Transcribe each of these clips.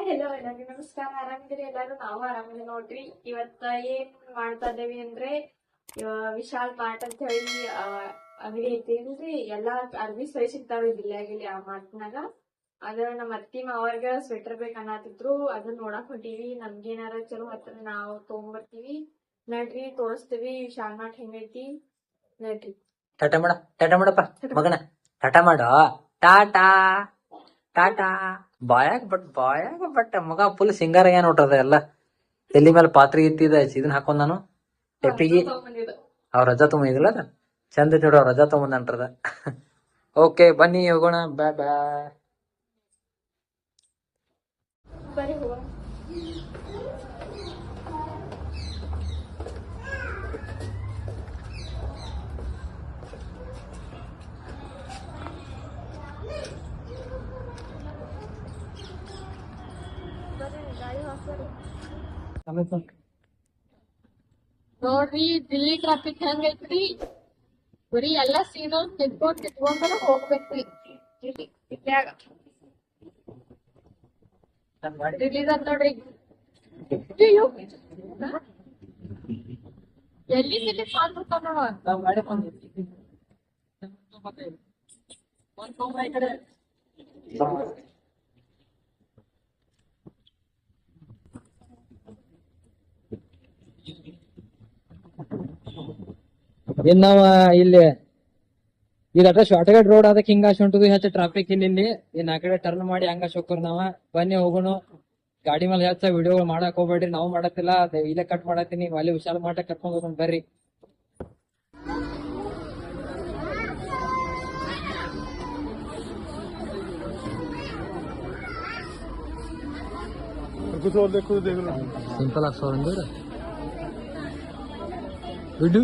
Hello ಎಲ್ಲರಿಗೂ ನಮಸ್ಕಾರ. ಆರಾಮಿದ್ದೀರಿ ಎಲ್ಲಾರು? ನಾವು ಆರಾಮಿದ್ದೀವಿ ನೋಡ್ರಿ. ಇವತ್ತ ಏನ್ ಮಾಡ್ತಾ ಇದೇವಿ ಅಂದ್ರೆ ವಿಶಾಲ್ ಮಾರ್ಟ್ ಅಂತ ಹೇಳಿ ಅಂಗಡಿ ಐತಿ ಇಲ್ರಿ. ಎಲ್ಲಾ ಅರ್ಬಿ ಸರಿ ಸಿಗ್ತಾವ ಇಲ್ಲಿ ಆ ಮಾರ್ಟ್ನಾಗ. ಅದ ನಮ್ಮ ಅತ್ತಿ ಮಾವರ್ಗ ಸ್ವೆಟರ್ ಬೇಕ್ ಅನ್ನತಿದ್ರು, ಅದನ್ನ ನೋಡಾಕ್ ಹೊಂಟೀವಿ. ನಮ್ಗೇನಾರ ಚಲೋ ಹತ್ರ ನಾವು ತಗೊಂಡ್ಬರ್ತೀವಿ. ನಡ್ರಿ ತೋರಿಸ್ತೀವಿ ವಿಶಾಲ್ ಮಾರ್ಟ್ ಹೆಂಗೈತಿ. ನಡ್ರಿ ಟಾಟಾ ಮಾಡಪ್ಪ ಮಗನ. ಟಾಟಾ ಮಾಡ. ಟಾಟಾ ಟಾಟಾ. ಬಾಯಾಗ ಬಟ್ ಮಗ ಫುಲ್ ಸಿಂಗಾರ ಏನ್ ನೋಡ್ರದ ಎಲ್ಲ. ತಲಿ ಮೇಲೆ ಪಾತ್ರೆ ಇತ್ತಿದ ಇದನ್ನ ಹಾಕೊಂಡ್ ನಾನು ಟೆಪ್ಪಿಗೆ ಅವ್ರ ರಜಾ ತಗೊಂಡಿದಿಲ್ಲ ಅದ ಚಂದ ಐತಿ ನೋಡ್ರಿ. ಅವ್ರ ರಜಾ ತಗೊಂಬಂದ್ರದ. ಓಕೆ ಬನ್ನಿ ಹೋಗೋಣ. ಬಾಯ್. ಬರ್ರಿ ಹೋಗೋಣ. ನೋಡ್ರಿ ದಿಲ್ಲಿ ಟ್ರಾಫಿಕ್ ಹೆಂಗೈತ್ರಿ. ಬರೀ ಎಲ್ಲಾ ಸೀದೋನ್ ಕಿತ್ಕೊಂಡ್ ಹೋಗ್ಬೇಕ್ರಿ. ಇಲ್ಯಾಗ ರಿಲೀಸ್ ಅಂತ ನೋಡ್ರಿ. ಅಯ್ಯೋ, ಎಲ್ಲಿ ರಿಲೀಸ್ ಮಾಡ್ಬಿಡ್ತಾವ ನೋಡ. ಇನ್ ನಾವ ಇಲ್ಲಿ ಇದಟ ಶಾರ್ಟ್ ಕಟ್ ರೋಡ್ ಅದಕ್ಕೆ ಹಿಂಗ ಹೊಂಟದು. ಹೆಚ್ಚು ಟ್ರಾಫಿಕ್ ಇಲ್ಲಿ ಇನ್ ಆ ಕಡೆ ಟರ್ನ್ ಮಾಡಿ ಹಂಗ ಶೋಕರ್ ನಾವ. ಬನ್ನಿ ಹೋಗೋಣ. ಗಾಡಿ ಮೇಲೆ ಹೆಚ್ಚ ವಿಡಿಯೋ ಮಾಡಕ್ ಹೋಗ್ಬೇಡ್ರಿ. ನಾವು ಮಾಡತ್ತಿಲ್ಲ, ಇಲ್ಲೇ ಕಟ್ ಮಾಡತ್ತೀನಿ. ಅಲ್ಲಿ ವಿಶಾಲ ಮಾಟ ಕರ್ಕೊಂಡ್ ಹೋಗೋಣ ಬರ್ರಿ. ಸಿಂಪಲ್ ಆಗಿ ಸೌರಂದ್ರ ಬಿಡು.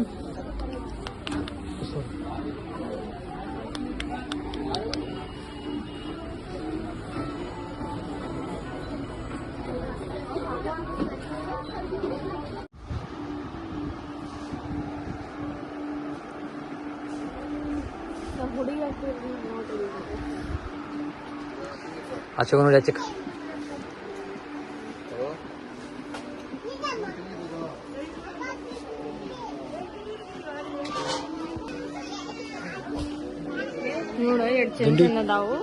ಆಚೆ ನೋಡಿ ಆಚೆ. ನೋಡ ಎಷ್ಟ್ ಚಂದ ಅದಾವು.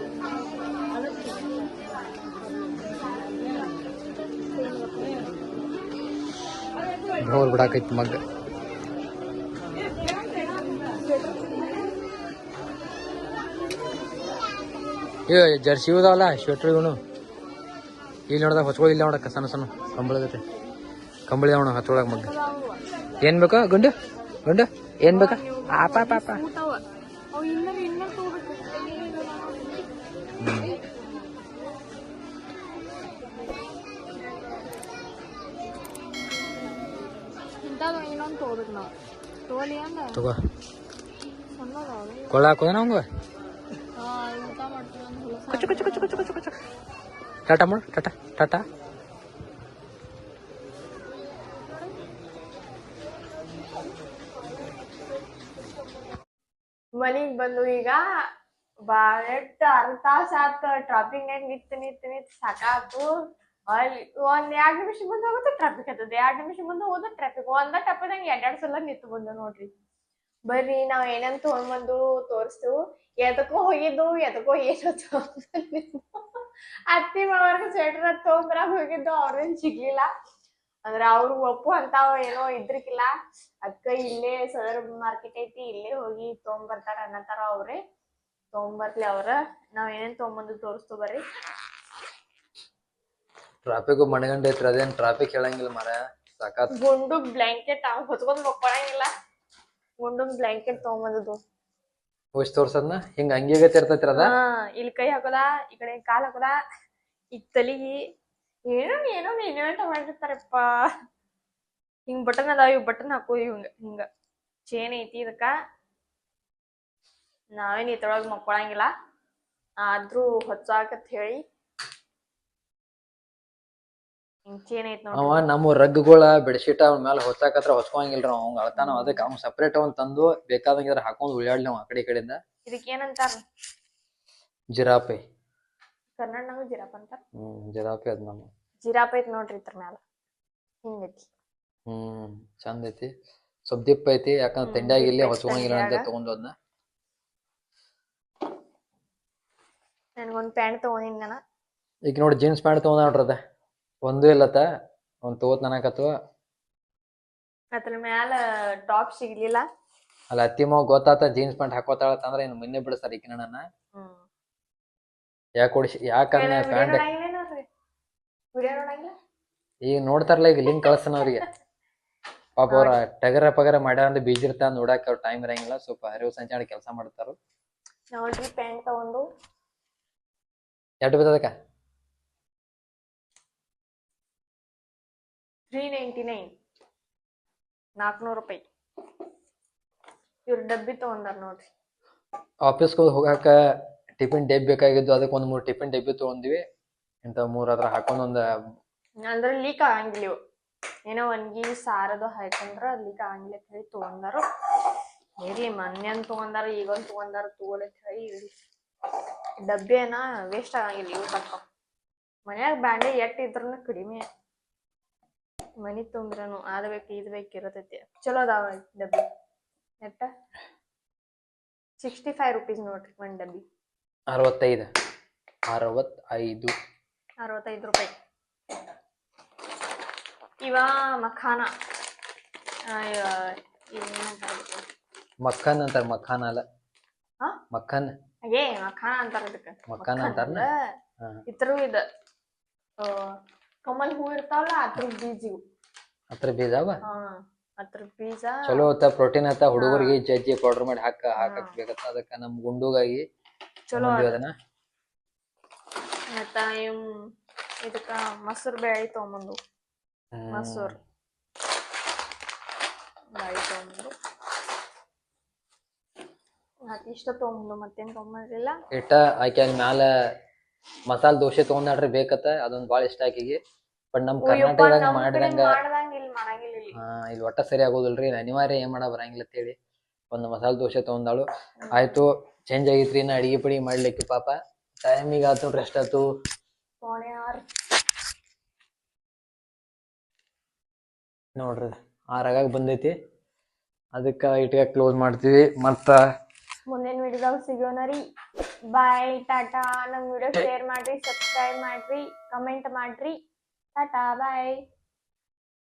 ಢೋಲ್ ಬಿಡಾಕೈತಿ ಮಗ್ಗ. ಜರ್ಸಿ ಇದಾವಲ್ಲ ಸ್ವೆಟರ್ ಇವನು. ಇಲ್ಲಿ ನೋಡ್ದಾಗ ಹೊಚ್ಕೊಳ್ಳಿ. ಇಲ್ಲ ನೋಡಕ್ಕ ಸಣ್ಣ ಸಣ್ಣ ಕಂಬಳದೈತೆ. ಕಂಬಳಿ ನೋಡ ಹಚ್ಕೊಳಕ್ ಮಗ್ಗ. ಏನ್ ಬೇಕಾ ಗುಂಡು ಗುಂಡು ಏನ್ ಬೇಕಾ? ಆಪ ಪಾಪ ಇನ್ನೊಂದು ತಗೋಬೇಕು ನಾವು. ತಗೋಲಿ ಅಂದ ತಗೋ. ಕೊಳ್ಳ ಹಾಕೋದ ನಮ್ಗ. ಊಟ ಮಾಡ್ತೀವಿ. ಟಾಟಾ ಮಾಡು. ಟಾಟಾ ಟಾಟಾ. ಮನಿಗ್ ಬಂದು ಈಗ ಬಾಳೆಟ್ ಅರ್ಧ ತಾಸ ಆತ. ಟ್ರಾಫಿಕ್ ನಾಗ ನಿಂತ್ ಸಾಕಾತು. ಅಲ್ಲಿ ಒಂದ್ 2 ನಿಮಿಷ ಮುಂದೆ ಹೋಗುತ್ತೆ ಟ್ರಾಫಿಕ್ ಆಗ್ತದೆ. 2 ನಿಮಿಷ ಮುಂದೆ ಹೋದ್ರೆ ಟ್ರಾಫಿಕ್. ಒಂದ ಟಪ್ಪದಂಗ 2 ಸಲ ನಿಂತು ಬಂದ ನೋಡ್ರಿ. ಬರ್ರಿ ನಾವ್ ಏನಂತ ತಗೊಂಡ್ಬಂದು ತೋರಿಸ್ತೇವು. ಎದಕ್ಕೋ ಹೋಗಿದ್ದು ಎದಕ್ಕೋ ಏನೋ ಅತ್ತಿ ಮಾವರ್ಗ ಸ್ವೆಟರ್ ತಗೊಂಬರಾಕ್ ಹೋಗಿದ್ದು. ಅವ್ರೇನ್ ಸಿಗ್ಲಿಲ್ಲ. ಅಂದ್ರ ಅವ್ರು ಒಪ್ಪು ಅಂತಾವ ಏನೋ ಇದ್ರಿಕಿಲ್ಲ. ಅದ್ಕ ಇಲ್ಲೇ ಸದರ್ ಮಾರ್ಕೆಟ್ ಐತಿ, ಇಲ್ಲೇ ಹೋಗಿ ತಗೊಂಬರ್ತಾರ ಅನ್ನತಾರ. ಅವ್ರೆ ತಗೊಂಬರ್ಲಿ ಅವ್ರ. ನಾವ್ ಏನೇನ್ ತಗೊಂಬಂದು ತೋರಿಸ್ತು ಬರ್ರಿ. ಟ್ರಾಫಿಕ್ ಮಣಗಂಡ ಐತ್ರಿ. ಅದೇನ್ ಟ್ರಾಫಿಕ್ ಹೇಳಂಗಿಲ್ಲ ಮರ. ಸಾಕಾತ್. ಗುಂಡು ಬ್ಲಾಂಕೆಟ್ ಹೊಚ್ಕೊಂಡ್ ಮಕ್ಕೊಳಂಗಿಲ್ಲ. ಗುಂಡು ಬ್ಲಾಂಕೆಟ್ ತಗೊಂಬಂದದು. ಹೋಗಿ ತೋರ್ಸದ್ನ ಹಿಂಗ ಹಂಗಿಗತಿ ಇರ್ತೈತ್ರಿ ಅದ. ಇಲ್ಲಿ ಕೈ ಹಾಕೋದ, ಈ ಕಡೆ ಕಾಲ್ ಹಾಕೋದ, ಈ ತಲಿಗಿ ಏನೋ ಮಾಡಿರ್ತಾರಪ್ಪ. ಹಿಂಗ್ ಬಟನ್ ಅದಾವ. ಇವ್ ಬಟನ್ ಹಾಕೋ. ಹಿಂಗ ಚೇನ್ ಐತಿ ಇದಕ್ಕ. ನಾವೇನ್ ಇದ್ರೊಳಗ ಮಕ್ಕೊಳಂಗಿಲ್ಲ. ಆದ್ರೂ ಹೊಚ್ಚಾಕತ್ ಹೇಳಿ ಅವ ನಮ್ಮ ರಗ್ಗಳ ಬೆಡ್ಶೀಟ್ ಅವ್ನ ಮೇಲೆ ಹೊಚ್ಚಾಕತ್ರ ಹೊಚ್ಕೊಂಗಿಲ್ರಿ. ಅವಂಗ ಅಳ್ತಾನ. ಅದಕ್ಕೆ ಅವ್ನ ಸಪ್ರೇಟ್ ಅವ್ನ್ ತಂದು ಬೇಕಾದಂಗಿದ್ರ ಹಾಕೊಂಡ್ ಉಳಿಯಾಡ್ಲಿ ಅವ್ ಆ ಕಡೆ ಈ ಕಡೆಯಿಂದ. ಇದಕ್ಕೆ ಏನಂತಾರ? ಜಿರಾಪೆ. ಕನ್ನಡನಾಗ ಜಿರಾಪ್ ಅಂತಾರ. ಜಿರಾಫೆ ಅದ್ ನಮ್ಮ ಜಿರಾಪ್ ಐತಿ ನೋಡ್ರಿ ಇದ್ರ ಮ್ಯಾಲ ಹಿಂಗೈತಿ. ಚಂದ ಐತಿ. ಸ್ವಲ್ಪ ದಿಪ್ಪ ಐತಿ, ಯಾಕಂದ್ರೆ ತಿಂಡಿಯಾಗಿ ಇಲ್ಲಿ ಹೊಚ್ಕೊಂಗಿಲ್ಲ ಅಂತ ತಗೊಂಡು ಅದನ್ನ. ನನ್ಗೊಂದ್ ಪ್ಯಾಂಟ್ ತಗೊಂಡಿನಿ ನಾನು. ಈಗ ನೋಡಿ ಜೀನ್ಸ್ ಪ್ಯಾಂಟ್ ತಗೊಂಡ್ ನೋಡ್ರಿ ಅದ ಒಂದು ಇಲ್ಲತ್ತ ಒಂದ್ ತಗೋತ್ ನನಕತ್ತು. ಅದ್ರ ಮ್ಯಾಲ ಟಾಪ್ ಸಿಗ್ಲಿಲ್ಲ. ಅಲ್ಲ ಅತ್ತಿ ಮಾವ ಗೊತ್ತಾತ ಜೀನ್ಸ್ ಪ್ಯಾಂಟ್ ಹಾಕೋತಾಳತ್ತಂದ್ರ ಇನ್ನು ಮೊನ್ನೆ ಬಿಡಿಸ್ತಾರ ಈಕಿನ ನನ್ನ. ಯಾಕಂದ್ರೆ ಪ್ಯಾಂಟ್ ಈಗ ನೋಡ್ತಾರಲ್ಲ, ಈಗ ಲಿಂಕ್ ಕಳಿಸ್ತಾನ ಅವ್ರಿಗೆ. ಪಾಪ ಅವ್ರ ಟಗರ ಪಗರ ಮಾಡ್ಯಾರ ಅಂತ ಬೀಜಿರ್ತ ನೋಡಾಕ ಅವ್ರ ಟೈಮ್ ಇರಂಗಿಲ್ಲ, ಸ್ವಲ್ಪ ಹರಿವು ಸಂಚಾರ ಕೆಲಸ ಮಾಡ್ತಾರ. ನೋಡ್ರಿ ಪ್ಯಾಂಟ್ ತಗೊಂಡು ಎಷ್ಟು ಬಿದ್ದದಕ್ಕ? 399 400 ರೂಪಾಯಿ. ಇವ್ರ ಡಬ್ಬಿ ತಗೊಂಡಾರ ನೋಡ್ರಿ. ಆಫೀಸ್ಗೆ ಹೋಗಾಕ ಟಿಫಿನ್ ಡಬ್ಬಿ ಬೇಕಾಗಿದ್ದು, ಅದಕ್ಕೆ 1-3 ಟಿಫಿನ್ ಡಬ್ಬಿ ತಗೊಂಡ್ವಿ. ಇಂಥ 3 ಅದ್ರ ಹಾಕೊಂಡ್ ಅಂದ್ರೆ ಲೀಕ್ ಆಗಂಗಿಲ್ಲ ಇವು. ಏನೋ ಒಣಗಿ ಸಾರದು ಹಾಕೊಂಡ್ರ ಲೀಕ್ ಆಗಂಗಿಲ್ಲ ಅಂತ ಹೇಳಿ ತಗೊಂಡಾರು. ಇರ್ಲಿ, ಮೊನ್ನೆನ್ ತಗೊಂಡಾರ ಈಗೊಂದ್ ತಗೊಂಡಾರ ತಗೋಲತ್ ಹೇಳಿ ಇರ್ಲಿ. ಡಬ್ಬಿ ಏನ ವೇಸ್ಟ್ ಆಗಂಗಿಲ್ಲ, ಇವು ಬರ್ತಾವ. ಮನ್ಯಾಗ ಬ್ಯಾಂಡೆ ಎಟ್ ಇದ್ರೂ ಕಡಿಮೆ. ಮನಿ ತುಂಬ್ರನು ಅದ್ ಬೇಕು ಇದ್ ಬೇಕು ಇರತೈತಿ. ಚಲೋ ಅದಾವ ಡಬ್ಬಿ. ಎಟ್ಟ 65 ರೂಪೀಸ್ ನೋಡ್ರಿ ಒಂದ್ ಡಬ್ಬಿ. 65 ರೂಪಾಯಿ. ಇವ ಮಖಾನ ಮಕ್ಕನ್ ಅಂತಾರ. ಮಖಾನ ಅಲ್ಲ, ಮಕ್ಕನ್. ಮಖಾನ ಅಂತಾರ ಅದಕ್ಕ. ಮಕ್ಕನ್ ಅಂತಾರ. ಇತರು ಇದ ಕಮಲ್ ಹೂ ಇರ್ತಾವಲ್ಲ, ಅದ್ರ ಬೀಜ ಇವು. ಅದ್ರ ಬೀಜ ಅದ್ರ ಬೀಜ ಚಲೋ ಆತ, ಪ್ರೋಟೀನ್ ಆತ. ಹುಡುಗರಿಗೆ ಜಜ್ಜಿ ಪೌಡರ್ ಮಾಡಿ ಹಾಕಕ್ ಬೇಕತ್ತ. ಅದಕ್ಕ ನಮ್ ಗುಂಡುಗಾಗಿ ಚಲೋ ಅದನ್ನ. ಮತ್ತ ಇದಕ್ಕ ಮಸೂರ್ ಬೇಳೆ ತಗೊಂಬಂದು, ಮಸೂರ್ ಬೇಳೆ ತಗೊಂಬಂದು ಇಷ್ಟ ತಗೊಂಬಂದು ಮತ್ತೇನ್ ತಗೊಂಬಂದಿಲ್ಲ. ಇಟ್ಟ ಆಕೆ ಅಲ್ಲಿ ಮ್ಯಾಲ ಮಸಾಲ ದೋಸೆ ತಗೊಂಡ್ರಿ ಬೇಕತ್ತ. ಅದೊಂದ್ ಬಾಳ ಇಷ್ಟ ಆಕಿಗೆ. ಬಟ್ ನಮ್ ಕರ್ನಾಟಕದಾಗ ಮಾಡಿದಂಗ ಇಲ್ಲಿ ಒಟ್ಟ ಸರಿ ಆಗೋದಿಲ್ರಿ. ಅನಿವಾರ್ಯ ಏನ್ ಮಾಡ ಬರಂಗಿಲ್ಲ ಅಂತೇಳಿ ಒಂದ್ ಮಸಾಲ ದೋಸೆ ತಗೊಂಡಾಳು. ಆಯ್ತು, ಚೇಂಜ್ ಆಗಿತ್ರಿ. ನಾ ಅಡಿಗೆ ಪಡಿ ಮಾಡ್ಲಿಕ್ಕೆ ಪಾಪ ಟೈಮಿಗೆ ಆತು, ರೆಸ್ಟ್ ಆತು. ನೋಡ್ರಿ 6 ಬಂದೈತಿ. ಅದಕ್ಕ ಇಟ್ಗ ಕ್ಲೋಸ್ ಮಾಡ್ತೀವಿ. ಮತ್ತ ಮುಂದಿನ ವಿಡಿಯೋದಾಗ ಸಿಗೋಣ ರೀ. ಬಾಯ್, ಟಾಟಾ. ನಮ್ ವಿಡಿಯೋ ಶೇರ್ ಮಾಡ್ರಿ, ಸಬ್ಸ್ಕ್ರೈಬ್ ಮಾಡ್ರಿ, ಕಮೆಂಟ್ ಮಾಡ್ರಿ. ಟಾಟಾ, ಬಾಯ್.